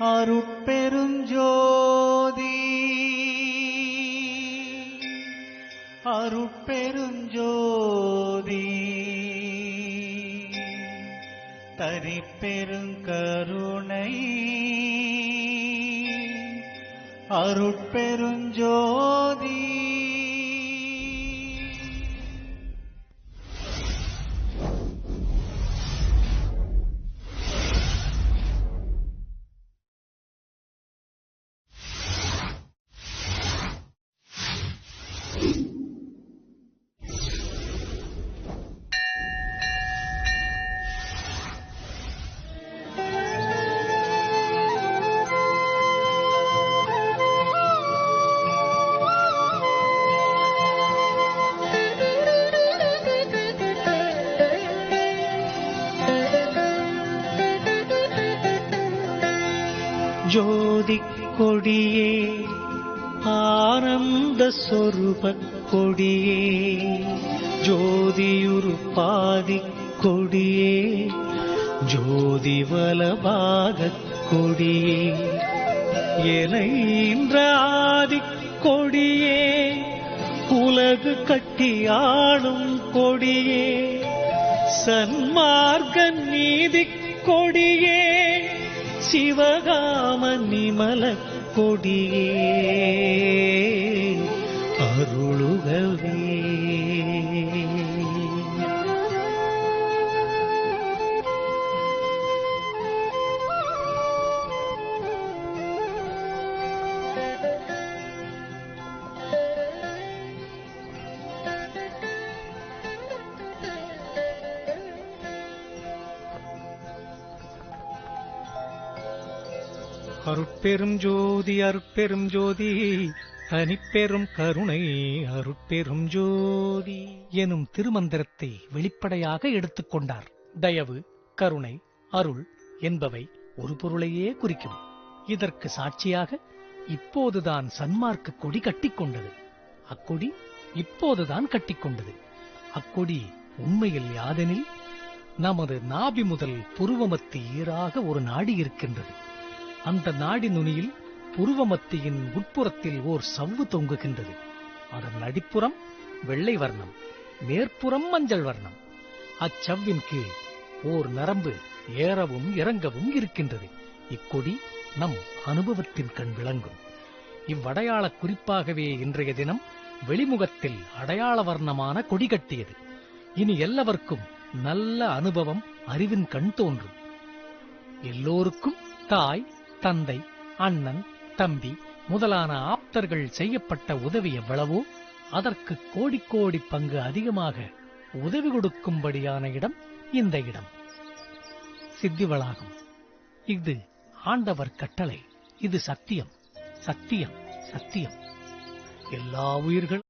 அருட்பெருஞ்சோதி அருட்பெருஞ்சோதி தரிப்பெருங்கருணை அருட்பெருஞ்சோதி. ஜோதி கொடியே ஆனந்த சொரூப கொடியே ஜோதியுருப்பாதி கொடியே ஜோதி வலபாக கொடியே எலைன்ற ஆதி கொடியே உலகு கட்டி ஆளும் கொடியே சன்மார்க்க நீதி கொடியே சிவகாம நிமல கொடியே அருளுகவே. அருட்பெரும் ஜோதி அருட்பெரும் ஜோதி தனிப்பெரும் கருணை அருட்பெரும் ஜோதி எனும் திருமந்திரத்தை வெளிப்படையாக எடுத்துக்கொண்டார். தயவு, கருணை, அருள் என்பவை ஒரு பொருளையே குறிக்கும். இதற்கு சாட்சியாக இப்போதுதான் சன்மார்க்க கொடி கட்டிக்கொண்டது. அக்கொடி இப்போதுதான் கட்டிக்கொண்டது. அக்கொடி உண்மையில் யாதெனில் நமது நாபி முதல் புருவமத்தி ஈராக ஒரு நாடி இருக்கின்றது. அந்த நாடி நுனியில் புருவமத்தியின் உட்புறத்தில் ஓர் சவ்வு தொங்குகின்றது. அதன் அடிப்புறம் வெள்ளை வர்ணம், மேற்புறம் மஞ்சள் வர்ணம். அச்சவ்வின் கீழ் ஓர் நரம்பு ஏறவும் இறங்கவும் இருக்கின்றது. இக்கொடி நம் அனுபவத்தின் கண் விளங்கும். இவ்வடையாள குறிப்பாகவே இன்றைய தினம் வெளிமுகத்தில் அடையாள வர்ணமான கொடி கட்டியது. இனி எல்லாருக்கும் நல்ல அனுபவம் அறிவின் கண் தோன்றும். எல்லோருக்கும் தாய், தந்தை, அண்ணன், தம்பி முதலான ஆப்தர்கள் செய்யப்பட்ட உதவி எவ்வளவோ அதற்கு கோடி கோடி பங்கு அதிகமாக உதவி கொடுக்கும்படியான இடம் இந்த இடம். சித்தி வளாகம். இது ஆண்டவர் கட்டளை. இது சத்தியம், சத்தியம், சத்தியம். எல்லா உயிர்கள்